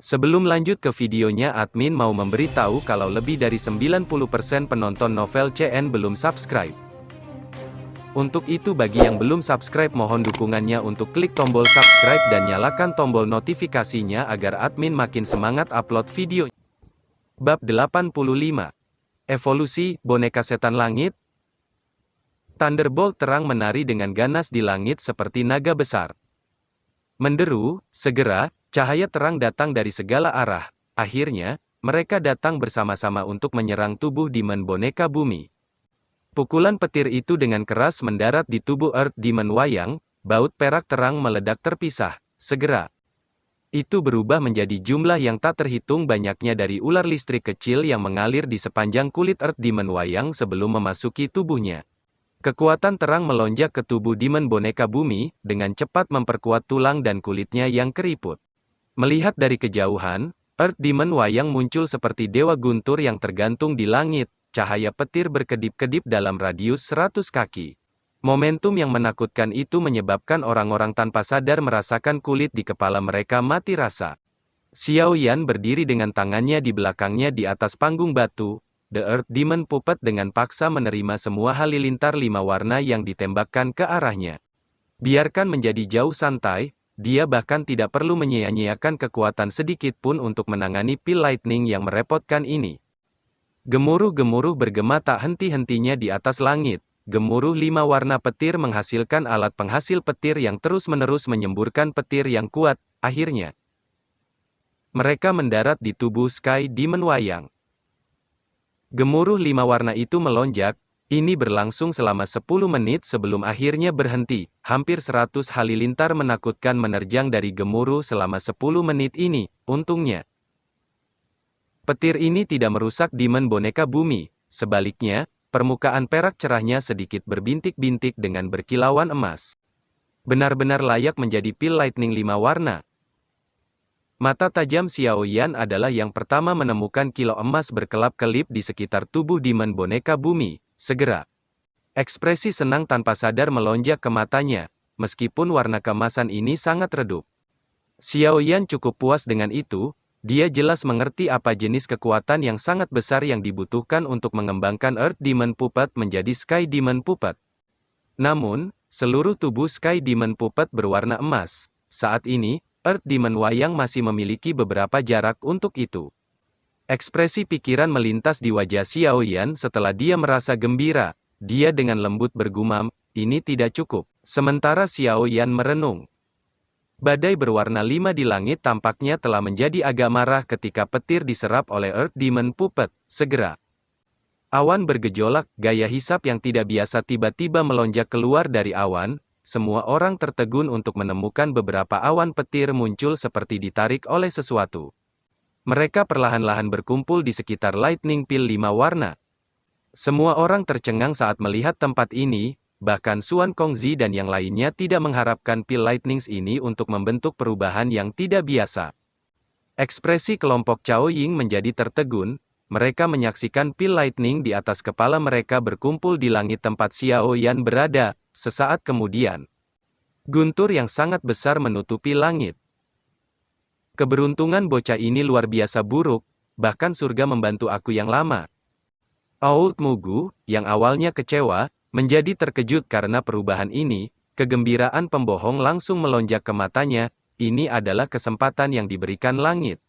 Sebelum lanjut ke videonya, admin mau memberitahu kalau lebih dari 90% penonton novel CN belum subscribe. Untuk itu bagi yang belum subscribe mohon dukungannya untuk klik tombol subscribe dan nyalakan tombol notifikasinya agar admin makin semangat upload video. Bab 85. Evolusi boneka setan langit. Thunderbolt terang menari dengan ganas di langit seperti naga besar. Menderu, segera, cahaya terang datang dari segala arah. Akhirnya, mereka datang bersama-sama untuk menyerang tubuh Demon boneka bumi. Pukulan petir itu dengan keras mendarat di tubuh Earth Demon Wayang, baut perak terang meledak terpisah. Segera, itu berubah menjadi jumlah yang tak terhitung banyaknya dari ular listrik kecil yang mengalir di sepanjang kulit Earth Demon Wayang sebelum memasuki tubuhnya. Kekuatan terang melonjak ke tubuh Demon boneka bumi, dengan cepat memperkuat tulang dan kulitnya yang keriput. Melihat dari kejauhan, Earth Demon Wayang muncul seperti dewa guntur yang tergantung di langit, cahaya petir berkedip-kedip dalam radius 100 kaki. Momentum yang menakutkan itu menyebabkan orang-orang tanpa sadar merasakan kulit di kepala mereka mati rasa. Xiao Yan berdiri dengan tangannya di belakangnya di atas panggung batu. The Earth Demon Puppet dengan paksa menerima semua halilintar 5 warna yang ditembakkan ke arahnya. Biarkan menjadi jauh santai, dia bahkan tidak perlu menyia-nyiakan kekuatan sedikit pun untuk menangani pil lightning yang merepotkan ini. Gemuruh-gemuruh bergema tak henti-hentinya di atas langit. Gemuruh 5 warna petir menghasilkan alat penghasil petir yang terus-menerus menyemburkan petir yang kuat. Akhirnya, mereka mendarat di tubuh Sky Demon Wayang. Gemuruh 5 warna itu melonjak, ini berlangsung selama 10 menit sebelum akhirnya berhenti. Hampir 100 halilintar menakutkan menerjang dari gemuruh selama 10 menit ini. Untungnya, petir ini tidak merusak Demon boneka bumi. Sebaliknya, permukaan perak cerahnya sedikit berbintik-bintik dengan berkilauan emas. Benar-benar layak menjadi pil lightning 5 warna. Mata tajam Xiao Yan adalah yang pertama menemukan kilau emas berkelap-kelip di sekitar tubuh Demon boneka bumi. Segera, ekspresi senang tanpa sadar melonjak ke matanya, meskipun warna keemasan ini sangat redup. Xiao Yan cukup puas dengan itu, dia jelas mengerti apa jenis kekuatan yang sangat besar yang dibutuhkan untuk mengembangkan Earth Demon Puppet menjadi Sky Demon Puppet. Namun, seluruh tubuh Sky Demon Puppet berwarna emas. Saat ini, Earth Demon Wayang masih memiliki beberapa jarak untuk itu. Ekspresi pikiran melintas di wajah Xiao Yan setelah dia merasa gembira. Dia dengan lembut bergumam, ini tidak cukup. Sementara Xiao Yan merenung. Badai berwarna 5 di langit tampaknya telah menjadi agak marah ketika petir diserap oleh Earth Demon Puppet. Segera, awan bergejolak, gaya hisap yang tidak biasa tiba-tiba melonjak keluar dari awan. Semua orang tertegun untuk menemukan beberapa awan petir muncul seperti ditarik oleh sesuatu. Mereka perlahan-lahan berkumpul di sekitar lightning pil 5 warna. Semua orang tercengang saat melihat tempat ini, bahkan Xuan Kongzi dan yang lainnya tidak mengharapkan pil lightnings ini untuk membentuk perubahan yang tidak biasa. Ekspresi kelompok Cao Ying menjadi tertegun, mereka menyaksikan pil lightning di atas kepala mereka berkumpul di langit tempat Xiao Yan berada. Sesaat kemudian, guntur yang sangat besar menutupi langit. Keberuntungan bocah ini luar biasa buruk, bahkan surga membantu aku yang lama. Old Mugu, yang awalnya kecewa, menjadi terkejut karena perubahan ini. Kegembiraan pembohong langsung melonjak ke matanya. Ini adalah kesempatan yang diberikan langit.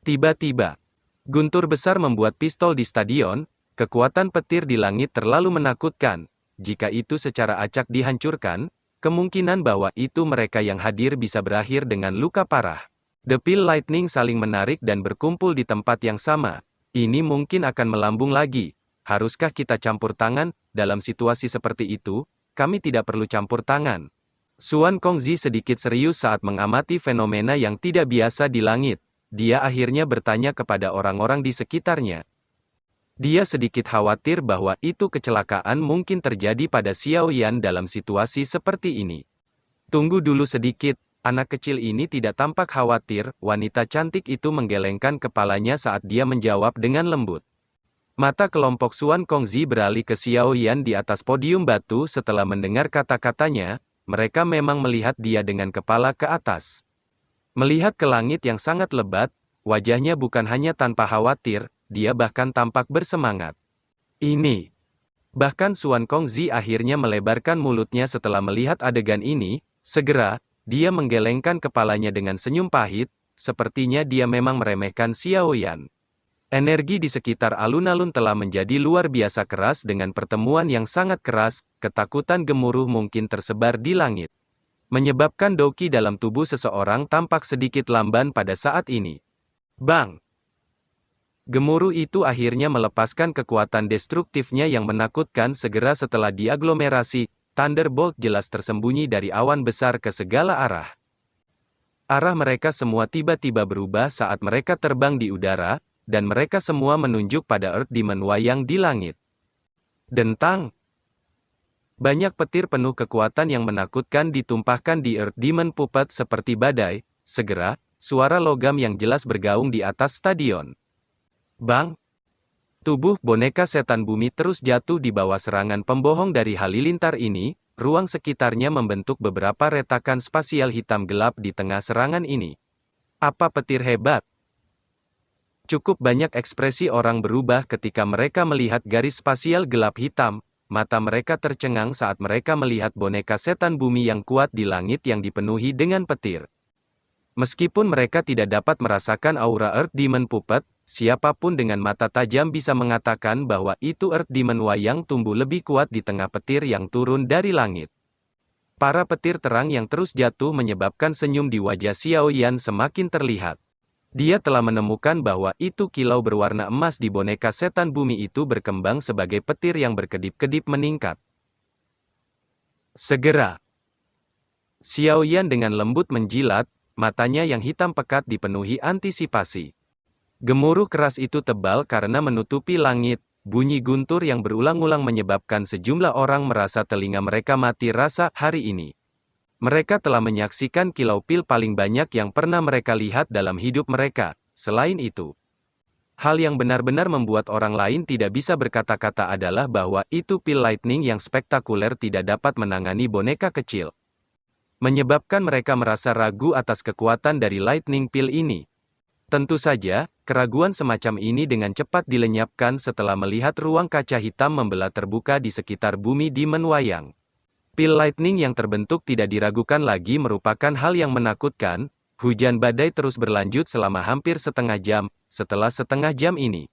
Tiba-tiba, guntur besar membuat pistol di stadion. Kekuatan petir di langit terlalu menakutkan. Jika itu secara acak dihancurkan, kemungkinan bahwa itu mereka yang hadir bisa berakhir dengan luka parah. The Pil Lightning saling menarik dan berkumpul di tempat yang sama. Ini mungkin akan melambung lagi. Haruskah kita campur tangan? Dalam situasi seperti itu, kami tidak perlu campur tangan. Xuan Kongzi sedikit serius saat mengamati fenomena yang tidak biasa di langit. Dia akhirnya bertanya kepada orang-orang di sekitarnya. Dia sedikit khawatir bahwa itu kecelakaan mungkin terjadi pada Xiao Yan dalam situasi seperti ini. Tunggu dulu sedikit, anak kecil ini tidak tampak khawatir. Wanita cantik itu menggelengkan kepalanya saat dia menjawab dengan lembut. Mata kelompok Xuan Kongzi beralih ke Xiao Yan di atas podium batu setelah mendengar kata-katanya. Mereka memang melihat dia dengan kepala ke atas. Melihat ke langit yang sangat lebat, wajahnya bukan hanya tanpa khawatir, dia bahkan tampak bersemangat. Ini. Bahkan Xuan Kongzi akhirnya melebarkan mulutnya setelah melihat adegan ini, segera, dia menggelengkan kepalanya dengan senyum pahit, sepertinya dia memang meremehkan Xiao Yan. Energi di sekitar alun-alun telah menjadi luar biasa keras dengan pertemuan yang sangat keras, ketakutan gemuruh mungkin tersebar di langit. Menyebabkan doki dalam tubuh seseorang tampak sedikit lamban pada saat ini. Bang! Gemuruh itu akhirnya melepaskan kekuatan destruktifnya yang menakutkan segera setelah diaglomerasi, Thunderbolt jelas tersembunyi dari awan besar ke segala arah. Arah mereka semua tiba-tiba berubah saat mereka terbang di udara, dan mereka semua menunjuk pada Earth Demon Wayang di langit. Dentang! Banyak petir penuh kekuatan yang menakutkan ditumpahkan di Earth Demon Puppet seperti badai, segera, suara logam yang jelas bergaung di atas stadion. Bang! Tubuh boneka setan bumi terus jatuh di bawah serangan pembohong dari halilintar ini, ruang sekitarnya membentuk beberapa retakan spasial hitam gelap di tengah serangan ini. Apa petir hebat? Cukup banyak ekspresi orang berubah ketika mereka melihat garis spasial gelap hitam, mata mereka tercengang saat mereka melihat boneka setan bumi yang kuat di langit yang dipenuhi dengan petir. Meskipun mereka tidak dapat merasakan aura Earth Demon Puppet, siapapun dengan mata tajam bisa mengatakan bahwa itu Earth Demon Wayang tumbuh lebih kuat di tengah petir yang turun dari langit. Para petir terang yang terus jatuh menyebabkan senyum di wajah Xiao Yan semakin terlihat. Dia telah menemukan bahwa itu kilau berwarna emas di boneka setan bumi itu berkembang sebagai petir yang berkedip-kedip meningkat. Segera, Xiao Yan dengan lembut menjilat, matanya yang hitam pekat dipenuhi antisipasi. Gemuruh keras itu tebal karena menutupi langit, bunyi guntur yang berulang-ulang menyebabkan sejumlah orang merasa telinga mereka mati rasa hari ini. Mereka telah menyaksikan kilau pil paling banyak yang pernah mereka lihat dalam hidup mereka. Selain itu, hal yang benar-benar membuat orang lain tidak bisa berkata-kata adalah bahwa itu pil lightning yang spektakuler tidak dapat menangani boneka kecil. Menyebabkan mereka merasa ragu atas kekuatan dari lightning pil ini. Tentu saja, keraguan semacam ini dengan cepat dilenyapkan setelah melihat ruang kaca hitam membelah terbuka di sekitar bumi Demon Wayang. Pil lightning yang terbentuk tidak diragukan lagi merupakan hal yang menakutkan. Hujan badai terus berlanjut selama hampir setengah jam. Setelah setengah jam ini,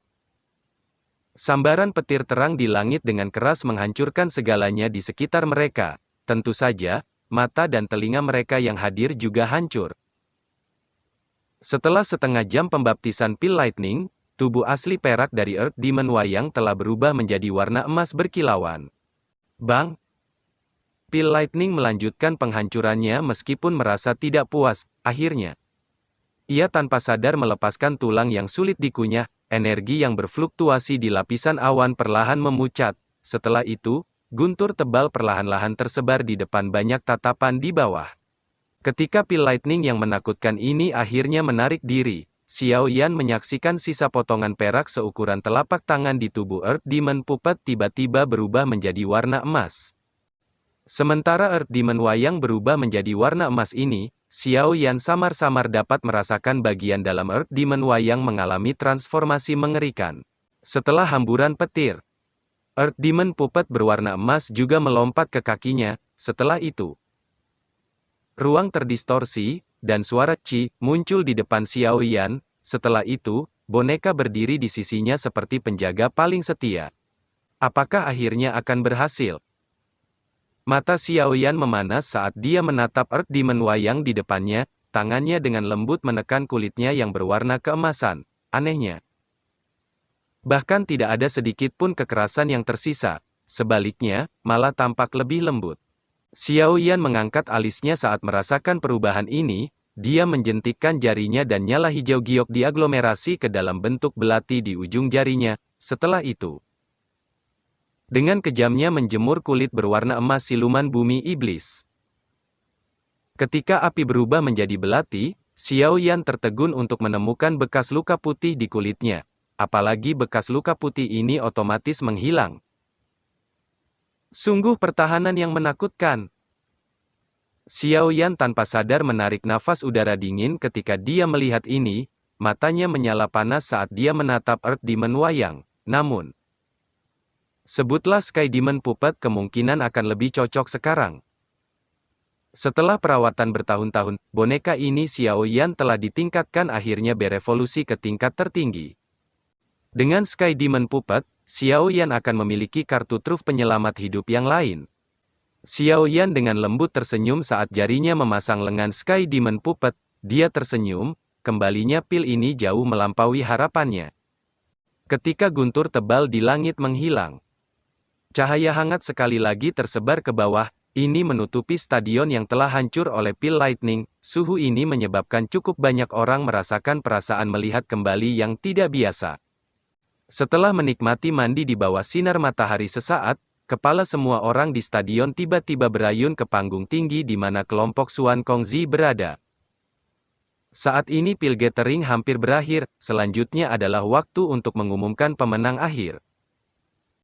sambaran petir terang di langit dengan keras menghancurkan segalanya di sekitar mereka. Tentu saja, mata dan telinga mereka yang hadir juga hancur. Setelah setengah jam pembaptisan pil lightning, tubuh asli perak dari Earth Demon Wayang telah berubah menjadi warna emas berkilauan. Bang! Pil lightning melanjutkan penghancurannya meskipun merasa tidak puas. Akhirnya, ia tanpa sadar melepaskan tulang yang sulit dikunyah, energi yang berfluktuasi di lapisan awan perlahan memucat. Setelah itu, guntur tebal perlahan-lahan tersebar di depan banyak tatapan di bawah. Ketika pil lightning yang menakutkan ini akhirnya menarik diri, Xiao Yan menyaksikan sisa potongan perak seukuran telapak tangan di tubuh Earth Demon Puppet tiba-tiba berubah menjadi warna emas. Sementara Earth Demon Wayang berubah menjadi warna emas ini, Xiao Yan samar-samar dapat merasakan bagian dalam Earth Demon Wayang mengalami transformasi mengerikan. Setelah hamburan petir, Earth Demon Puppet berwarna emas juga melompat ke kakinya. Setelah itu, ruang terdistorsi, dan suara Qi muncul di depan Xiao Yan. Setelah itu, boneka berdiri di sisinya seperti penjaga paling setia. Apakah akhirnya akan berhasil? Mata Xiao Yan memanas saat dia menatap Earth Demon Wayang di depannya, tangannya dengan lembut menekan kulitnya yang berwarna keemasan. Anehnya, bahkan tidak ada sedikit pun kekerasan yang tersisa, sebaliknya, malah tampak lebih lembut. Xiao Yan mengangkat alisnya saat merasakan perubahan ini, dia menjentikkan jarinya dan nyala hijau giok diaglomerasi ke dalam bentuk belati di ujung jarinya. Setelah itu, dengan kejamnya menjemur kulit berwarna emas siluman bumi iblis. Ketika api berubah menjadi belati, Xiao Yan tertegun untuk menemukan bekas luka putih di kulitnya. Apalagi bekas luka putih ini otomatis menghilang. Sungguh pertahanan yang menakutkan. Xiao Yan tanpa sadar menarik nafas udara dingin ketika dia melihat ini, matanya menyala panas saat dia menatap Earth Demon wayang. Namun, sebutlah Sky Demon Puppet kemungkinan akan lebih cocok sekarang. Setelah perawatan bertahun-tahun, boneka ini Xiao Yan telah ditingkatkan akhirnya berevolusi ke tingkat tertinggi. Dengan Sky Demon Puppet, Xiao Yan akan memiliki kartu truf penyelamat hidup yang lain. Xiao Yan dengan lembut tersenyum saat jarinya memasang lengan Sky Demon Puppet. Dia tersenyum, kembalinya pil ini jauh melampaui harapannya. Ketika guntur tebal di langit menghilang, cahaya hangat sekali lagi tersebar ke bawah. Ini menutupi stadion yang telah hancur oleh pil lightning. Suhu ini menyebabkan cukup banyak orang merasakan perasaan melihat kembali yang tidak biasa. Setelah menikmati mandi di bawah sinar matahari sesaat, kepala semua orang di stadion tiba-tiba berayun ke panggung tinggi di mana kelompok Xuan Kongzi berada. Saat ini pil gathering hampir berakhir, selanjutnya adalah waktu untuk mengumumkan pemenang akhir.